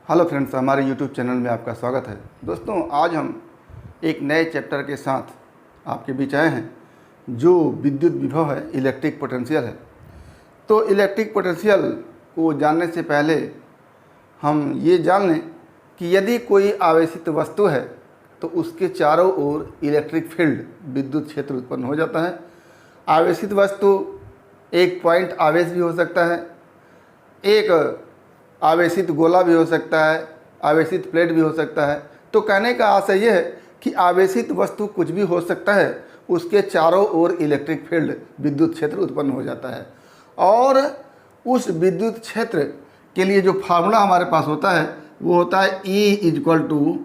Hello friends, हमारे YouTube channel में आपका स्वागत है। दोस्तों, आज हम एक नए चैप्टर के साथ आपके बीच आए हैं जो विद्युत विभव है, इलेक्ट्रिक पोटेंशियल है। तो इलेक्ट्रिक पोटेंशियल को जानने से पहले हम ये जान लें कि यदि कोई आवेशित वस्तु है तो उसके चारों ओर इलेक्ट्रिक फील्ड, विद्युत क्षेत्र उत्पन्न हो जाता है। आवेशित वस्तु एक पॉइंट आवेश भी हो सकता है, एक आवेशित गोला भी हो सकता है, आवेशित प्लेट भी हो सकता है। तो कहने का आशय यह है कि आवेशित वस्तु कुछ भी हो सकता है, उसके चारों ओर इलेक्ट्रिक फील्ड, विद्युत क्षेत्र उत्पन्न हो जाता है। और उस विद्युत क्षेत्र के लिए जो फार्मूला हमारे पास होता है वो होता है E=F/Q0,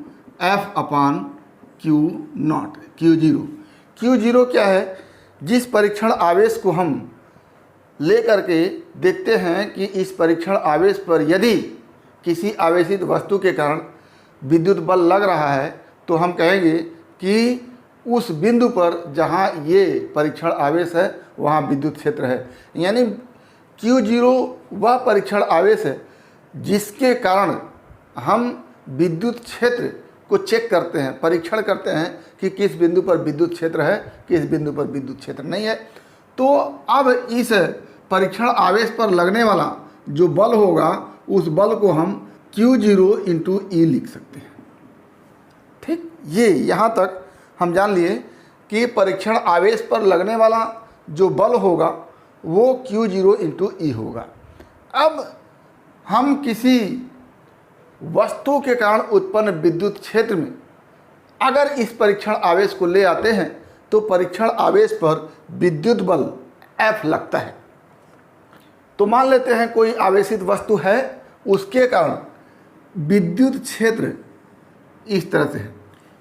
Q0। Q0 क्या है? जिस परीक्षण आवेश को हम ले करके देखते हैं कि इस परीक्षण आवेश पर यदि किसी आवेशित वस्तु के कारण विद्युत बल लग रहा है तो हम कहेंगे कि उस बिंदु पर जहां ये परीक्षण आवेश है वहां विद्युत क्षेत्र है। यानी Q0 वह परीक्षण आवेश है जिसके कारण हम विद्युत क्षेत्र को चेक करते हैं, परीक्षण करते हैं कि किस बिंदु पर विद्युत क्षेत्र है, किस बिंदु पर विद्युत क्षेत्र नहीं है। तो अब इस परीक्षण आवेश पर लगने वाला जो बल होगा उस बल को हम Q0 × E लिख सकते हैं। ठीक, ये यहाँ तक हम जान लिए कि परीक्षण आवेश पर लगने वाला जो बल होगा वो Q0 × E होगा। अब हम किसी वस्तु के कारण उत्पन्न विद्युत क्षेत्र में अगर इस परीक्षण आवेश को ले आते हैं तो परीक्षण आवेश पर विद्युत बल F लगता है। तो मान लेते हैं कोई आवेशित वस्तु है, उसके कारण विद्युत क्षेत्र इस तरह से है।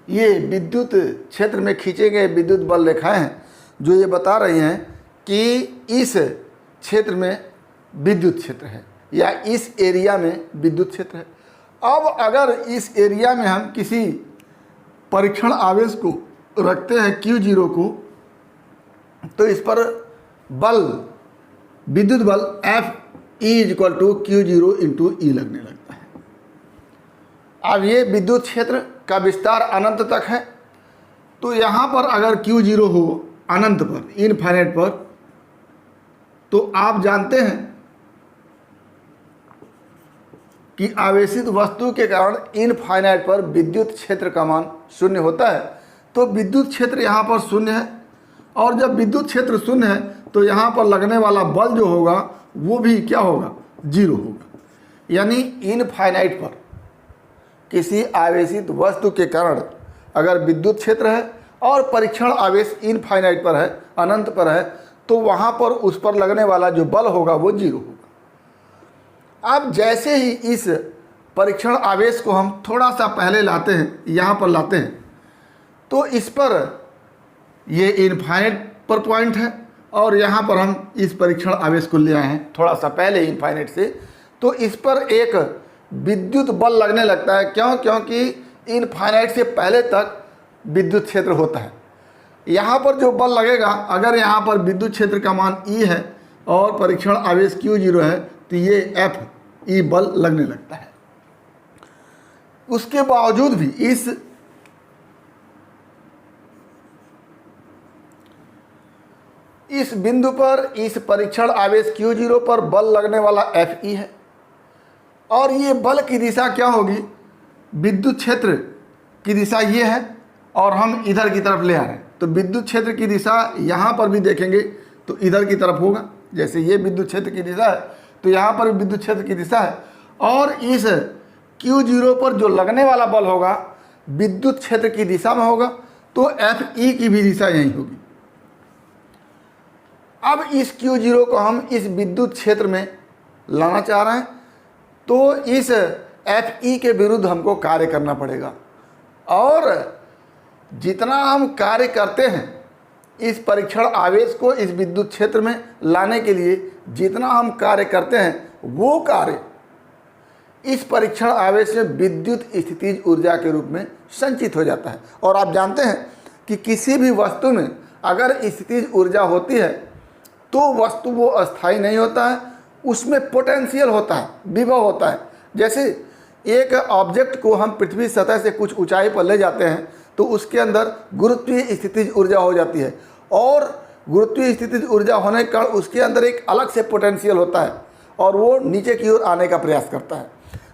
ये विद्युत क्षेत्र में खींचे गए विद्युत बल रेखाएं हैं जो ये बता रही हैं कि इस क्षेत्र में विद्युत क्षेत्र है या इस एरिया में विद्युत क्षेत्र है। अब अगर इस एरिया में हम किसी परीक्षण आवेश को रखते हैं Q0 को, तो इस पर बल, विद्युत बल Fe=Q0 × E लगने लगता है। अब ये विद्युत क्षेत्र का विस्तार अनंत तक है। तो यहाँ पर अगर Q0 हो अनंत पर, इनफाइनाइट पर, तो आप जानते हैं कि आवेशित वस्तु के कारण इनफाइनाइट पर विद्युत क्षेत्र का मान 0 होता है। तो विद्युत क्षेत्र यहाँ पर 0 है, और जब विद्युत क्षेत्र 0 है तो यहाँ पर लगने वाला बल जो होगा वो भी क्या होगा? 0 होगा। यानी इनफाइनाइट पर किसी आवेशित वस्तु के कारण अगर विद्युत क्षेत्र है और परीक्षण आवेश इनफाइनाइट पर है, अनंत पर है, तो वहाँ पर उस पर लगने वाला जो बल होगा वो 0 होगा। अब जैसे ही इस परीक्षण आवेश को हम थोड़ा सा पहले लाते हैं, यहाँ पर लाते हैं, तो इस पर ये इनफाइनाइट पर पॉइंट है और यहाँ पर हम इस परीक्षण आवेश को ले आए हैं थोड़ा सा पहले इनफाइनाइट से। तो इस पर एक विद्युत बल लगने लगता है। क्यों? क्योंकि इनफाइनाइट से पहले तक विद्युत क्षेत्र होता है। यहाँ पर जो बल लगेगा, अगर यहाँ पर विद्युत क्षेत्र का मान E है और परीक्षण आवेश Q0 है तो ये Fe बल लगने लगता है। उसके बावजूद भी इस बिंदु पर, इस परीक्षण आवेश Q0 पर बल लगने वाला Fe है। और ये बल की दिशा क्या होगी? विद्युत क्षेत्र की दिशा ये है और हम इधर की तरफ ले आ रहे हैं। तो विद्युत क्षेत्र की दिशा यहाँ पर भी देखेंगे तो इधर की तरफ होगा। जैसे ये विद्युत क्षेत्र की दिशा है तो यहाँ पर भी विद्युत क्षेत्र की दिशा है, और इस Q0 पर जो लगने वाला बल होगा विद्युत क्षेत्र की दिशा में होगा। तो Fe की भी दिशा यही होगी। अब इस Q0 को हम इस विद्युत क्षेत्र में लाना चाह रहे हैं, तो इस Fe के विरुद्ध हमको कार्य करना पड़ेगा। और जितना हम कार्य करते हैं इस परीक्षण आवेश को इस विद्युत क्षेत्र में लाने के लिए, जितना हम कार्य करते हैं वो कार्य इस परीक्षण आवेश में विद्युत स्थितिज ऊर्जा के रूप में संचित हो जाता है। और आप जानते हैं कि किसी भी वस्तु में अगर स्थितिज ऊर्जा होती है तो वस्तु वो अस्थायी नहीं होता है, उसमें पोटेंशियल होता है, विभव होता है। जैसे एक ऑब्जेक्ट को हम पृथ्वी सतह से कुछ ऊंचाई पर ले जाते हैं तो उसके अंदर गुरुत्वीय स्थितिज ऊर्जा हो जाती है, और गुरुत्वीय स्थितिज ऊर्जा होने के कारण उसके अंदर एक अलग से पोटेंशियल होता है और वो नीचे की ओर आने का प्रयास करता है।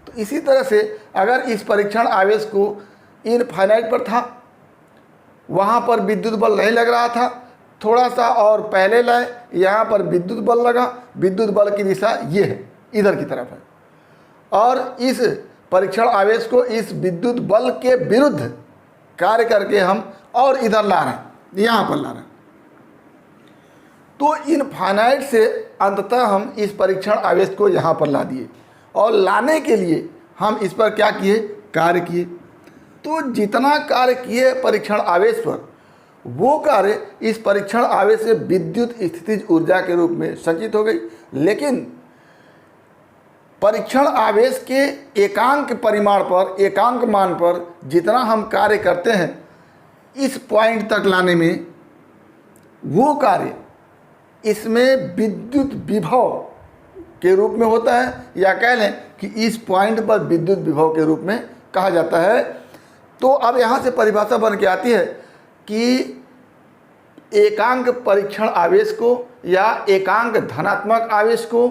तो इसी तरह से अगर इस परीक्षण आवेश को इनफाइनाइट पर था, वहाँ पर विद्युत बल नहीं लग रहा था, थोड़ा सा और पहले लाए, यहाँ पर विद्युत बल लगा, विद्युत बल की दिशा ये है, इधर की तरफ है, और इस परीक्षण आवेश को इस विद्युत बल के विरुद्ध कार्य करके हम और इधर ला रहे हैं, यहाँ पर ला रहे हैं। तो इनफाइनाइट से अंततः हम इस परीक्षण आवेश को यहाँ पर ला दिए, और लाने के लिए हम इस पर क्या किए, कार्य किए। तो जितना कार्य किए परीक्षण आवेश पर, वो कार्य इस परीक्षण आवेश से विद्युत स्थितिज ऊर्जा के रूप में संचित हो गई। लेकिन परीक्षण आवेश के एकांक परिमाण पर, एकांक मान पर जितना हम कार्य करते हैं इस पॉइंट तक लाने में, वो कार्य इसमें विद्युत विभव के रूप में होता है, या कह लें कि इस पॉइंट पर विद्युत विभव के रूप में कहा जाता है। तो अब यहाँ से परिभाषा बन के आती है कि एकांक परीक्षण आवेश को या एकांक धनात्मक आवेश को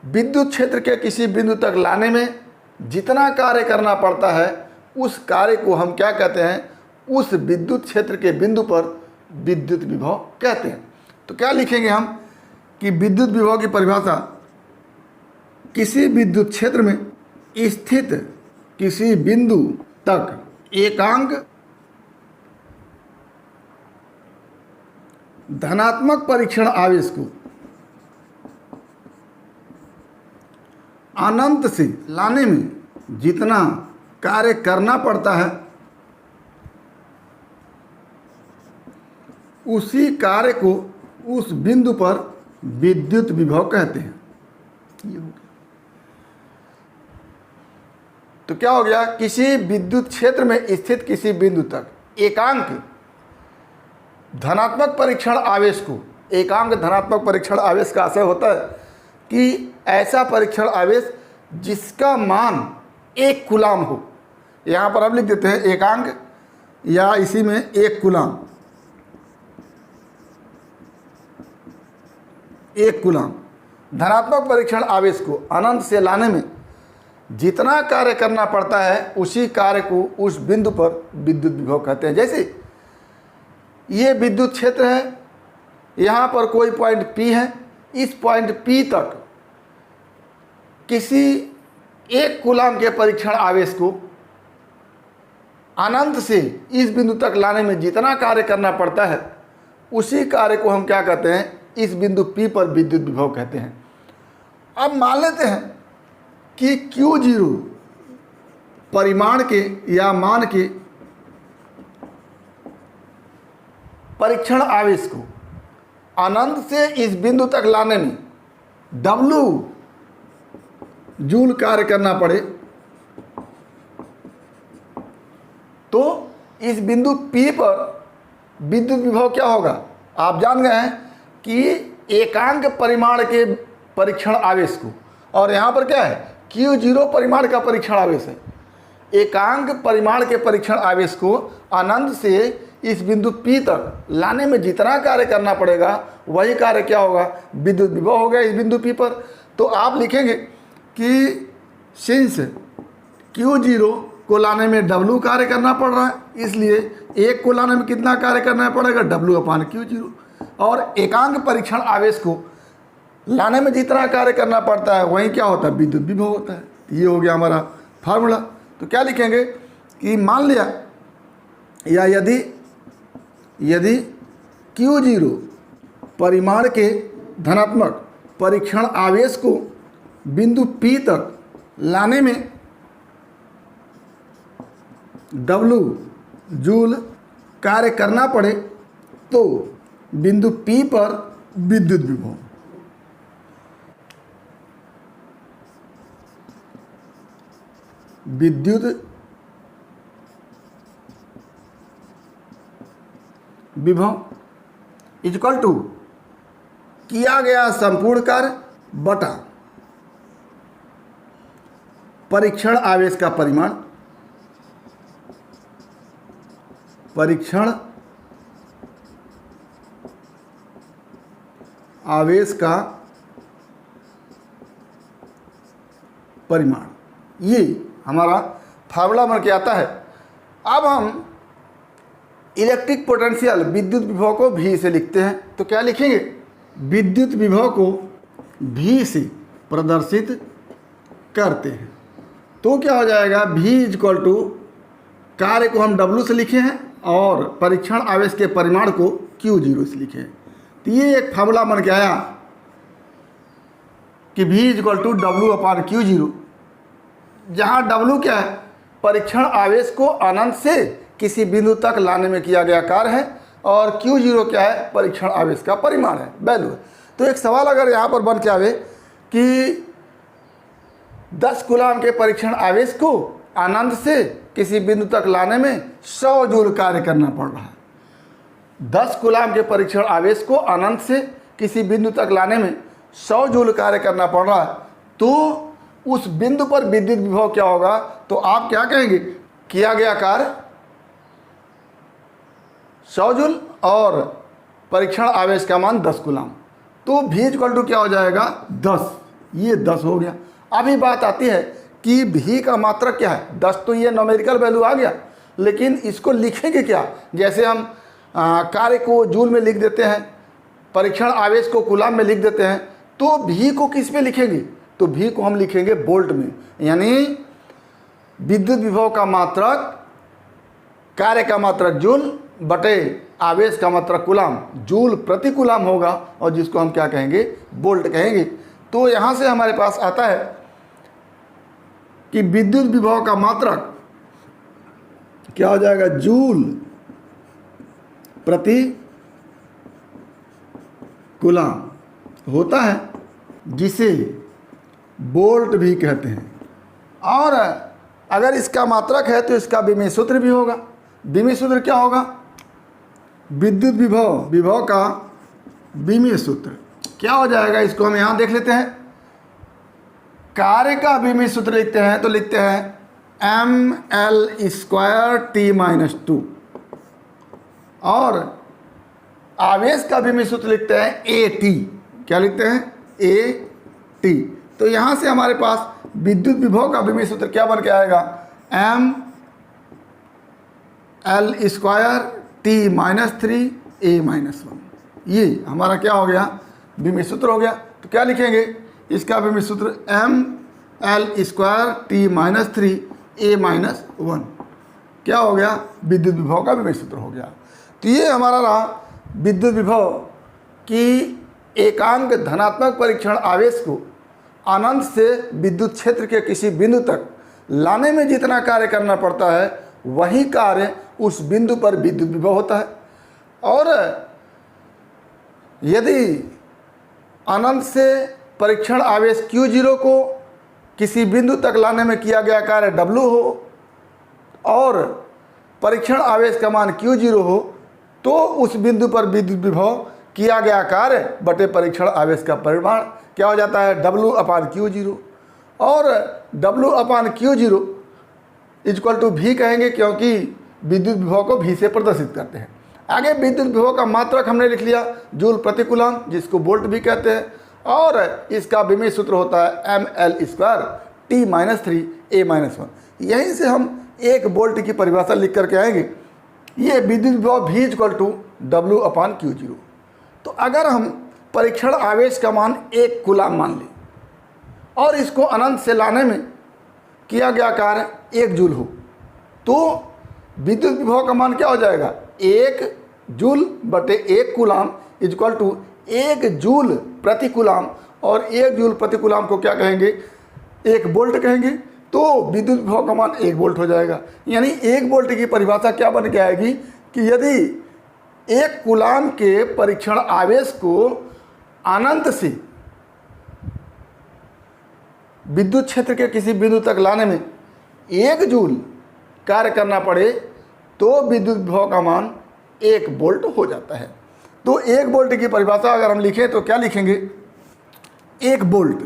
विद्युत क्षेत्र के किसी बिंदु तक लाने में जितना कार्य करना पड़ता है, उस कार्य को हम क्या कहते हैं, उस विद्युत क्षेत्र के बिंदु पर विद्युत विभव कहते हैं। तो क्या लिखेंगे हम कि विद्युत विभव की परिभाषा, किसी विद्युत क्षेत्र में स्थित किसी बिंदु तक एकांक धनात्मक परीक्षण आवेश को अनंत से लाने में जितना कार्य करना पड़ता है, उसी कार्य को उस बिंदु पर विद्युत विभव कहते हैं। ये हो गया। तो क्या हो गया, किसी विद्युत क्षेत्र में स्थित किसी बिंदु तक एकांक धनात्मक परीक्षण आवेश को, एकांक धनात्मक परीक्षण आवेश का आशय होता है कि ऐसा परीक्षण आवेश जिसका मान 1 कूलाम हो। यहाँ पर हम लिख देते हैं एकांक, या इसी में 1 कूलाम, 1 कूलाम धनात्मक परीक्षण आवेश को अनंत से लाने में जितना कार्य करना पड़ता है, उसी कार्य को उस बिंदु पर विद्युत विभव कहते हैं। जैसे ये विद्युत क्षेत्र है, यहाँ पर कोई पॉइंट P है, इस पॉइंट P तक किसी 1 कूलाम के परीक्षण आवेश को अनंत से इस बिंदु तक लाने में जितना कार्य करना पड़ता है, उसी कार्य को हम क्या कहते हैं, इस बिंदु P पर विद्युत विभव कहते हैं। अब मान लेते हैं कि Q0 परिमाण के या मान के परीक्षण आवेश को अनंत से इस बिंदु तक लाने में W जूल कार्य करना पड़े, तो इस बिंदु P पर विद्युत विभव क्या होगा, आप जान गए हैं कि एकांक परिमाण के परीक्षण आवेश को, और यहाँ पर क्या है, Q0 परिमाण का परीक्षण आवेश है। एकांक परिमाण के परीक्षण आवेश को अनंत से इस बिंदु P तक लाने में जितना कार्य करना पड़ेगा, वही कार्य क्या होगा, विद्युत विभव हो गया इस बिंदु P पर। तो आप लिखेंगे कि सिंस Q0 को लाने में W कार्य करना पड़ रहा है, इसलिए 1 को लाने में कितना कार्य करना पड़ेगा, W/Q0, और एकांक परीक्षण आवेश को लाने में जितना कार्य करना पड़ता है, वही क्या होता है, विद्युत विभव होता है। ये हो गया हमारा फार्मूला। तो क्या लिखेंगे कि मान लिया, या यदि Q0 परिमाण के धनात्मक परीक्षण आवेश को बिंदु P तक लाने में W जूल कार्य करना पड़े, तो बिंदु P पर विद्युत विभव, विद्युत विभव इक्वल टू किया गया संपूर्ण कार्य बटा परीक्षण आवेश का परिमाण, परीक्षण आवेश का परिमाण, ये हमारा फार्मूला बन के आता है। अब हम इलेक्ट्रिक पोटेंशियल विद्युत विभव को V से लिखते हैं, तो क्या लिखेंगे? विद्युत विभव को V से प्रदर्शित करते हैं तो क्या हो जाएगा? V इक्वल टू कार्य को हम W से लिखे हैं और परीक्षण आवेश के परिमाण को Q0 से लिखे हैं। तो ये एक फार्मूला बन के आया कि V इक्वल टू W/Q0, जहाँ W क्या है? परीक्षण आवेश को अनंत से किसी बिंदु तक लाने में किया गया कार्य है और Q0 क्या है? परीक्षण आवेश का परिमाण है, वैल्यू है। तो एक सवाल अगर यहाँ पर बन के आवे कि 10 कूलाम के परीक्षण आवेश को अनंत से किसी बिंदु तक लाने में 100 जूल कार्य करना पड़ रहा है। 10 कूलाम के परीक्षण आवेश को अनंत से किसी बिंदु तक लाने में 100 जूल कार्य करना पड़ रहा है, तो उस बिंदु पर विद्युत विभव क्या होगा? तो आप क्या कहेंगे? किया गया कार्य 100 जूल और परीक्षण आवेश का मान 10 कूलाम, तो V इक्वल टू क्या हो जाएगा? 10। ये 10 हो गया। अभी बात आती है कि V का मात्रक क्या है? 10 तो ये न्यूमेरिकल वैल्यू आ गया, लेकिन इसको लिखेंगे क्या? जैसे हम कार्य को जूल में लिख देते हैं, परीक्षण आवेश को कूलाम में लिख देते हैं, तो V को किस में लिखेंगे? तो V को हम लिखेंगे वोल्ट में, यानी विद्युत विभव का मात्रक कार्य का मात्रक जूल बटे आवेश का मात्रक कूलाम, जूल प्रति कूलाम होगा और जिसको हम क्या कहेंगे? वोल्ट कहेंगे। तो यहाँ से हमारे पास आता है कि विद्युत विभव का मात्रक क्या हो जाएगा? जूल प्रति कूलाम होता है, जिसे वोल्ट भी कहते हैं। और अगर इसका मात्रक है तो इसका विमेय सूत्र भी होगा। विमेय सूत्र क्या होगा? विद्युत विभव का विमेय सूत्र क्या हो जाएगा? इसको हम यहाँ देख लेते हैं। कार्य का विमेय सूत्र लिखते हैं तो लिखते हैं mL²T-2 और आवेश का विमेय सूत्र लिखते हैं AT। क्या लिखते हैं? AT। तो यहाँ से हमारे पास विद्युत विभव का विमेय सूत्र क्या बन के आएगा? mL²T-3A-1। ये हमारा क्या हो गया? विमेय सूत्र हो गया। तो क्या लिखेंगे? इसका विमेय सूत्र mL²T-3A-1 क्या हो गया? विद्युत विभव का विमेय सूत्र हो गया। तो ये हमारा रहा विद्युत विभव की एकांक धनात्मक परीक्षण आवेश को अनंत से विद्युत क्षेत्र के किसी बिंदु तक लाने में जितना कार्य करना पड़ता है, वही कार्य उस बिंदु पर विद्युत विभव होता है। और यदि अनंत से परीक्षण आवेश Q0 को किसी बिंदु तक लाने में किया गया कार्य W हो और परीक्षण आवेश का मान Q0 हो, तो उस बिंदु पर विद्युत विभव किया गया कार्य बटे परीक्षण आवेश का परिमाण क्या हो जाता है? W/Q0। और W/Q0 इक्वल टू V कहेंगे, क्योंकि विद्युत विभव को V से प्रदर्शित करते हैं। आगे विद्युत विभव का मात्रक हमने लिख लिया जूल प्रति कूलाम, जिसको वोल्ट भी कहते हैं, और इसका विमेय सूत्र होता है mL²T-3A-1। यहीं से हम 1 वोल्ट की परिभाषा लिख करके आएंगे। ये विद्युत विभव V इक्वल टू W/Q0। तो अगर हम परीक्षण आवेश का मान 1 कूलाम मान लें और इसको अनंत से लाने में किया गया कार्य 1 जूल हो, तो विद्युत विभव का मान क्या हो जाएगा? 1 जूल बटे 1 कूलाम इक्वल टू 1 जूल प्रति कूलाम, और 1 जूल प्रति कूलाम को क्या कहेंगे? 1 वोल्ट कहेंगे। तो विद्युत विभव का मान 1 वोल्ट हो जाएगा। यानी 1 वोल्ट की परिभाषा क्या बन के आएगी कि यदि 1 कूलाम के परीक्षण आवेश को अनंत से विद्युत क्षेत्र के किसी बिंदु तक लाने में 1 जूल कार्य करना पड़े, तो विद्युत विभव का मान 1 वोल्ट हो जाता है। तो 1 वोल्ट की परिभाषा अगर हम लिखें तो क्या लिखेंगे? 1 वोल्ट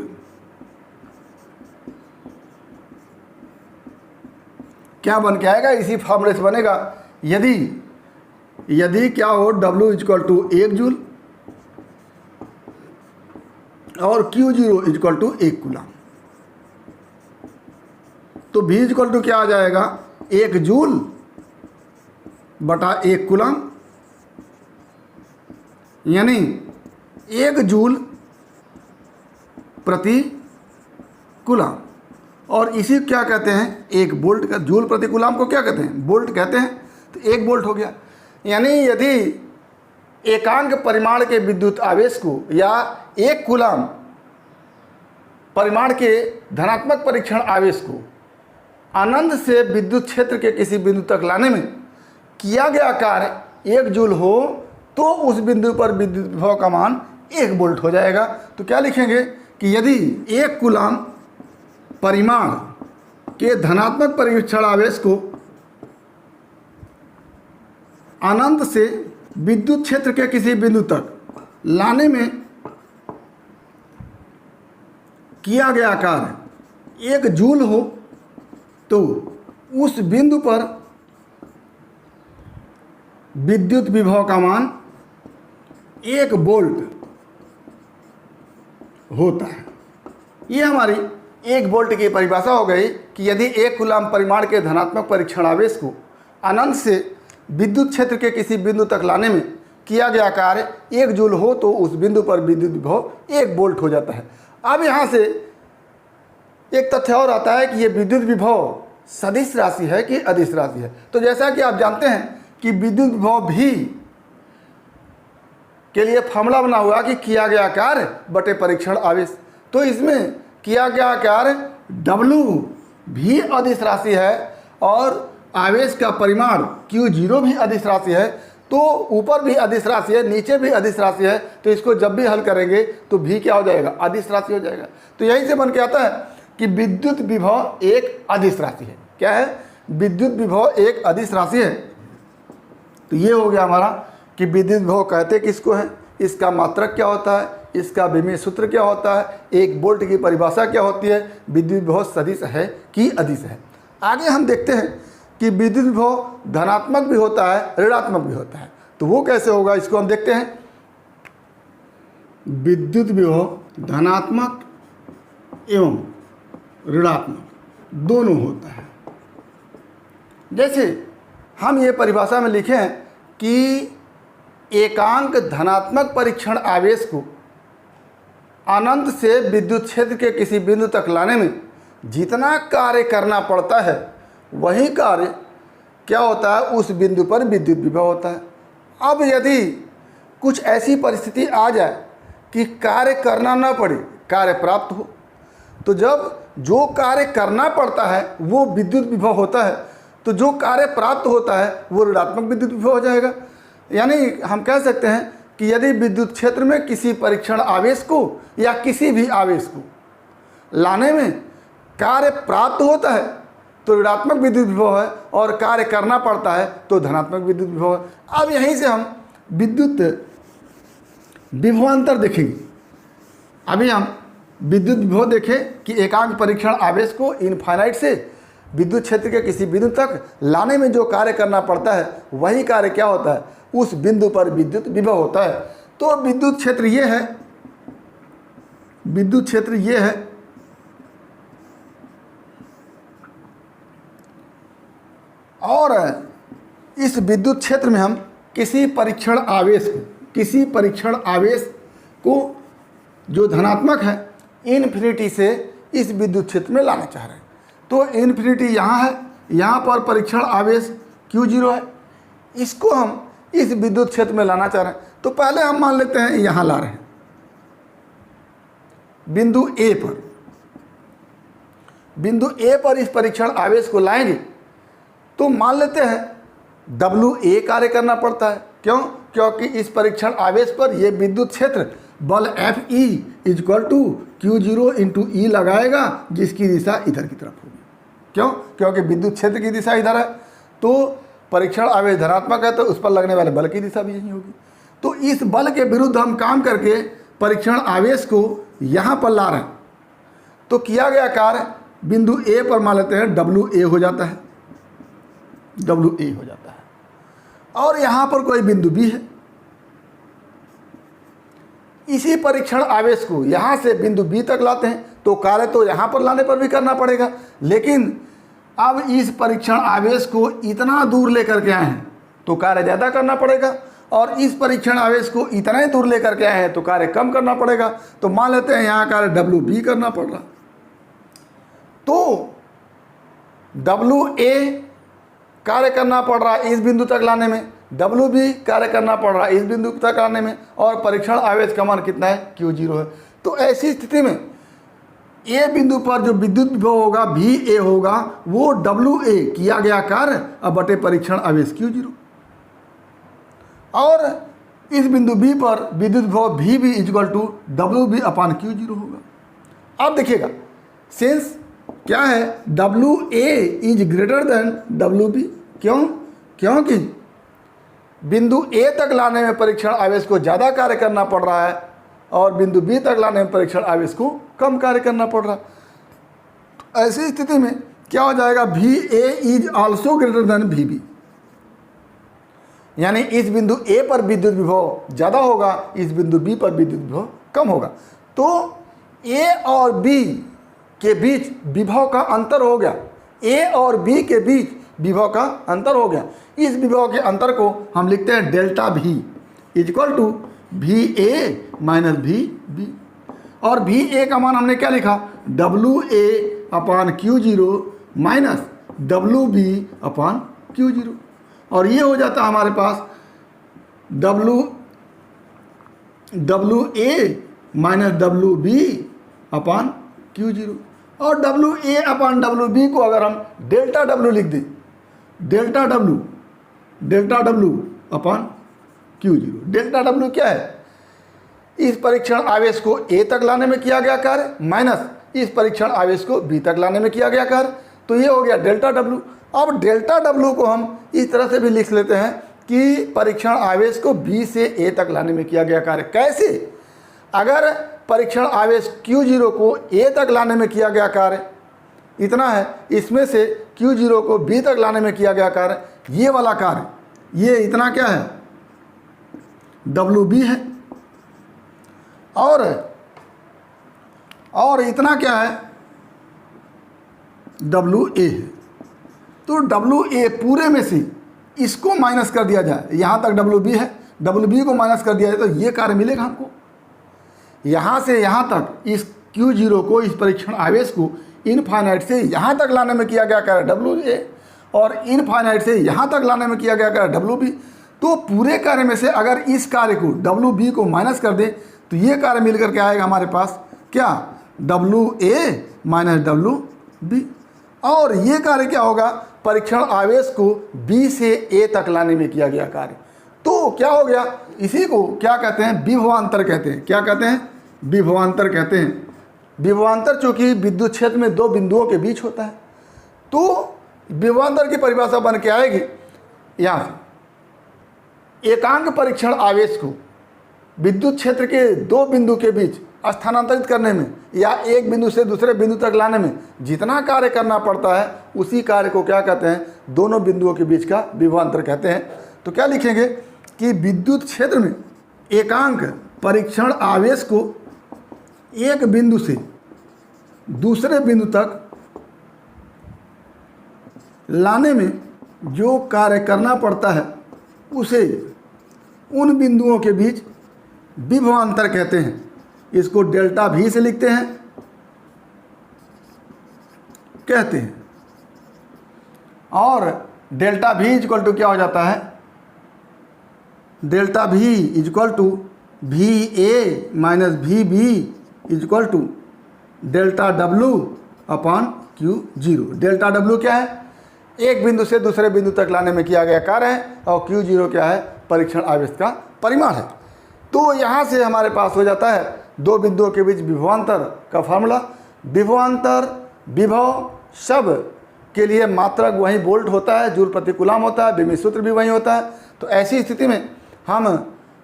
क्या बन के आएगा, इसी फॉर्मूले से बनेगा। यदि क्या हो, W इक्वल टू 1 जूल और Q0 इक्वल टू 1 कूलम, तो V इक्वल टू क्या आ जाएगा, 1 जूल बटा 1 कूलम, यानी 1 जूल प्रति कूलम। और इसी क्या कहते हैं, 1 वोल्ट का, जूल प्रति कूलम को क्या कहते हैं, वोल्ट कहते हैं। तो 1 वोल्ट हो गया। यानी यदि एकांक परिमाण के विद्युत आवेश को या 1 कूलम परिमाण के धनात्मक परीक्षण आवेश को अनंत से विद्युत क्षेत्र के किसी बिंदु तक लाने में किया गया कार्य 1 जूल हो, तो उस बिंदु पर विद्युत विभव का मान 1 वोल्ट हो जाएगा। तो क्या लिखेंगे कि यदि 1 कूलम परिमाण के धनात्मक परीक्षण आवेश को अनंत से विद्युत क्षेत्र के किसी बिंदु तक लाने में किया गया कार्य 1 जूल हो, तो उस बिंदु पर विद्युत विभव का मान 1 वोल्ट होता है। ये हमारी 1 वोल्ट की परिभाषा हो गई कि यदि 1 कूलम परिमाण के धनात्मक परीक्षण आवेश को अनंत से विद्युत क्षेत्र के किसी बिंदु तक लाने में किया गया कार्य 1 जूल हो, तो उस बिंदु पर विद्युत विभव 1 वोल्ट हो जाता है। अब यहाँ से एक तथ्य और आता है कि ये विद्युत विभव सदिश राशि है कि अदिश राशि है। तो जैसा कि आप जानते हैं कि विद्युत विभव भी के लिए फॉर्मूला बना हुआ कि किया गया कार्य बटे परीक्षण आवेश। तो इसमें किया गया कार्य W भी अदिश राशि है और आवेश का परिमाण Q0 भी अदिश राशि है। तो ऊपर भी अदिश राशि है, नीचे भी अदिश राशि है। तो इसको जब भी हल करेंगे तो भी क्या हो जाएगा, अदिश राशि हो जाएगा। तो यहीं से बन के आता है कि विद्युत विभव एक अदिश राशि है। क्या है, विद्युत विभव एक अदिश राशि है। तो ये हो गया हमारा कि विद्युत विभव कहते किसको है, इसका मात्रक क्या होता है, इसका विमीय सूत्र क्या होता है, 1 वोल्ट की परिभाषा क्या होती है, विद्युत विभव सदिश है कि अदिश है। आगे हम देखते हैं कि विद्युत विभव धनात्मक भी होता है, ऋणात्मक भी होता है। तो वो कैसे होगा, इसको हम देखते हैं। विद्युत विभव धनात्मक एवं ऋणात्मक दोनों होता है। जैसे हम ये परिभाषा में लिखें कि एकांक धनात्मक परीक्षण आवेश को अनंत से विद्युत क्षेत्र के किसी बिंदु तक लाने में जितना कार्य करना पड़ता है, वही कार्य क्या होता है, उस बिंदु पर विद्युत विभव होता है। अब यदि कुछ ऐसी परिस्थिति आ जाए कि कार्य करना न पड़े, कार्य प्राप्त हो, तो जब जो कार्य करना पड़ता है वो विद्युत विभव होता है, तो जो कार्य प्राप्त होता है वो ऋणात्मक विद्युत विभव हो जाएगा। यानी हम कह सकते हैं कि यदि विद्युत क्षेत्र में किसी परीक्षण आवेश को या किसी भी आवेश को लाने में कार्य प्राप्त होता है तो ऋणात्मक विद्युत विभव है, और कार्य करना पड़ता है तो धनात्मक विद्युत विभव है। अब यहीं से हम विद्युत विभवांतर देखेंगे। अभी हम विद्युत विभव देखें कि एकांक परीक्षण आवेश को इनफाइनाइट से विद्युत क्षेत्र के किसी बिंदु तक लाने में जो कार्य करना पड़ता है वही कार्य क्या होता है, उस बिंदु पर विद्युत विभव होता है। तो विद्युत क्षेत्र ये है, विद्युत क्षेत्र ये है, और इस विद्युत क्षेत्र में हम किसी परीक्षण आवेश को जो धनात्मक है इन्फिनिटी से इस विद्युत क्षेत्र में लाना चाह रहे हैं। तो इन्फिनिटी यहाँ है, यहाँ पर परीक्षण आवेश Q0 है, इसको हम इस विद्युत क्षेत्र में लाना चाह रहे हैं। तो पहले हम मान लेते हैं यहाँ ला रहे हैं बिंदु A पर, बिंदु A पर इस परीक्षण आवेश को लाएंगे तो मान लेते हैं WA कार्य करना पड़ता है। क्यों, क्योंकि इस परीक्षण आवेश पर यह विद्युत क्षेत्र बल FE equal to Q0 into E लगाएगा, जिसकी दिशा इधर की तरफ होगी। क्यों, क्योंकि विद्युत क्षेत्र की दिशा इधर है, तो परीक्षण आवेश धनात्मक है तो उस पर लगने वाले बल की दिशा भी यही होगी। तो इस बल के विरुद्ध हम काम करके परीक्षण आवेश को यहाँ पर ला रहे हैं। तो किया गया कार्य बिंदु A पर मान लेते हैं WA हो जाता है। डब्ल्यू ए हो जाता है। और यहाँ पर कोई बिंदु बी है, इसी परीक्षण आवेश को यहाँ से बिंदु बी तक लाते हैं, तो कार्य तो यहाँ पर लाने पर भी करना पड़ेगा, लेकिन अब इस परीक्षण आवेश को इतना दूर लेकर के आए हैं तो कार्य ज़्यादा करना पड़ेगा, और इस परीक्षण आवेश को इतना ही दूर लेकर के आए हैं तो कार्य कम करना पड़ेगा। तो मान लेते हैं यहाँ कार्य डब्ल्यू बी करना पड़ रहा, तो डब्ल्यू ए कार्य करना पड़ रहा है इस बिंदु तक लाने में, डब्ल्यू बी कार्य करना पड़ रहा है इस बिंदु तक लाने में, और परीक्षण आवेश का मान कितना है, क्यू जीरो है। तो ऐसी स्थिति में ए बिंदु पर जो विद्युत विभव होगा भी ए होगा, वो डब्ल्यू ए किया गया कार्य अब बटे परीक्षण आवेश क्यू जीरो, और इस बिंदु बी पर विद्युत विभव भी B equal to W B upon Q zero होगा। अब देखिएगा सेंस क्या है, W A is greater than W B. क्यों? क्योंकि बिंदु ए तक लाने में परीक्षण आवेश को ज़्यादा कार्य करना पड़ रहा है और बिंदु बी तक लाने में परीक्षण आवेश को कम कार्य करना पड़ रहा है। तो ऐसी स्थिति में क्या हो जाएगा, भी ए इज ऑल्सो ग्रेटर देन भी बी, यानी इस बिंदु ए पर विद्युत विभव ज़्यादा होगा, इस बिंदु बी पर विद्युत विभव कम होगा। तो ए और बी के बीच विभव का अंतर हो गया, ए और बी के बीच विभव का अंतर हो गया। इस विभव के अंतर को हम लिखते हैं डेल्टा भी equal to V A minus V B, और भी ए का मान हमने क्या लिखा, W A upon Q zero minus W B upon Q zero, और ये हो जाता है हमारे पास W A minus W B upon Q zero, और W A upon W B को अगर हम डेल्टा डब्ल्यू लिख दें, delta W upon Q zero. Delta W क्या है, इस परीक्षण आवेश को ए तक लाने में किया गया कार्य माइनस इस परीक्षण आवेश को बी तक लाने में किया गया कार्य, तो ये हो गया डेल्टा डब्ल्यू। अब डेल्टा डब्ल्यू को हम इस तरह से भी लिख लेते हैं कि परीक्षण आवेश को बी से ए तक लाने में किया गया कार्य। कैसे? अगर परीक्षण आवेश Q0 को A तक लाने में किया गया कार्य इतना है, इसमें से Q0 को B तक लाने में किया गया कार्य, ये वाला कार्य, ये इतना क्या है, WB है, और इतना क्या है, WA है। तो WA पूरे में से इसको माइनस कर दिया जाए, यहाँ तक WB है, WB को माइनस कर दिया जाए तो ये कार्य मिलेगा हमको। यहाँ से यहाँ तक इस Q0 को, इस परीक्षण आवेश को इनफाइनाइट से यहाँ तक लाने में किया गया कार्य WA, और इनफाइनाइट से यहाँ तक लाने में किया गया कार्य WB। तो पूरे कार्य में से अगर इस कार्य को WB को माइनस कर दें तो ये कार्य मिल करके आएगा हमारे पास क्या, WA माइनस WB, और ये कार्य क्या होगा, परीक्षण आवेश को B से A तक लाने में किया गया कार्य। तो क्या हो गया, इसी को क्या कहते हैं, विभवांतर कहते हैं। क्या कहते हैं, विभवांतर कहते हैं। विभवांतर चूंकि विद्युत क्षेत्र में दो बिंदुओं के बीच होता है, तो विभवांतर की परिभाषा बन के आएगी यहाँ से, एकांक परीक्षण आवेश को विद्युत क्षेत्र के दो बिंदु के बीच स्थानांतरित करने में या एक बिंदु से दूसरे बिंदु तक लाने में जितना कार्य करना पड़ता है, उसी कार्य को क्या कहते हैं, दोनों बिंदुओं के बीच का विभवांतर कहते हैं। तो क्या लिखेंगे कि विद्युत क्षेत्र में एकांक परीक्षण आवेश को एक बिंदु से दूसरे बिंदु तक लाने में जो कार्य करना पड़ता है उसे उन बिंदुओं के बीच विभवांतर कहते हैं। इसको डेल्टा भी से लिखते हैं, कहते हैं, और डेल्टा भी इक्वल टू क्या हो जाता है, डेल्टा भी equal to V A minus V B equal to delta W upon Q zero. Delta W क्या है, एक बिंदु से दूसरे बिंदु तक लाने में किया गया कार्य है, और क्यू जीरो क्या है, परीक्षण आवेश का परिमाण है। तो यहाँ से हमारे पास हो जाता है दो बिंदुओं के बीच विभवांतर का फार्मूला। विभवांतर, विभव सब के लिए मात्रक वही वोल्ट होता है, जूल प्रति कूलम होता है, विभव सूत्र भी वही होता है। तो ऐसी स्थिति में हम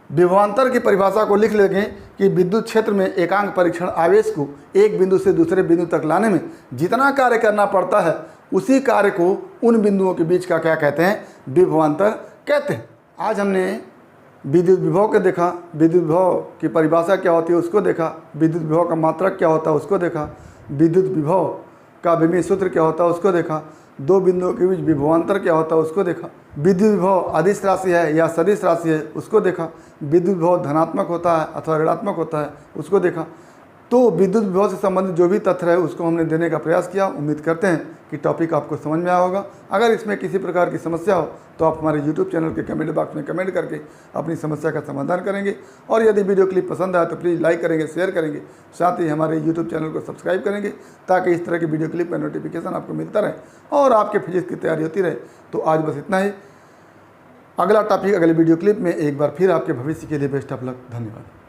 विभवांतर की परिभाषा को लिख लेंगे कि विद्युत क्षेत्र में एकांक परीक्षण आवेश को एक बिंदु से दूसरे बिंदु तक लाने में जितना कार्य करना पड़ता है उसी कार्य को उन बिंदुओं के बीच का क्या कहते हैं, विभवांतर कहते हैं। आज हमने विद्युत विभव को देखा, विद्युत विभव की परिभाषा क्या होती है उसको देखा, विद्युत विभव का मात्रक क्या होता है उसको देखा, विद्युत विभव का विमीय सूत्र क्या होता है उसको देखा, दो बिंदुओं के बीच विभवांतर क्या होता है उसको देखा, विद्युत विभव अदिश राशि है या सदिश राशि है उसको देखा, विद्युत विभव धनात्मक होता है अथवा ऋणात्मक होता है उसको देखा। तो विद्युत विभव से संबंधित जो भी तथ्य है उसको हमने देने का प्रयास किया। उम्मीद करते हैं कि टॉपिक आपको समझ में आया होगा। अगर इसमें किसी प्रकार की समस्या हो तो आप हमारे YouTube चैनल के कमेंट बॉक्स में कमेंट करके अपनी समस्या का समाधान करेंगे। और यदि वीडियो क्लिप पसंद आए तो प्लीज़ लाइक करेंगे, शेयर करेंगे, साथ ही हमारे YouTube चैनल को सब्सक्राइब करेंगे ताकि इस तरह की वीडियो क्लिप का नोटिफिकेशन आपको मिलता रहे और आपके फिजिक्स की तैयारी होती रहे। तो आज बस इतना ही। अगला टॉपिक अगले वीडियो क्लिप में एक बार फिर आपके भविष्य के लिए बेस्ट ऑफ लक। धन्यवाद।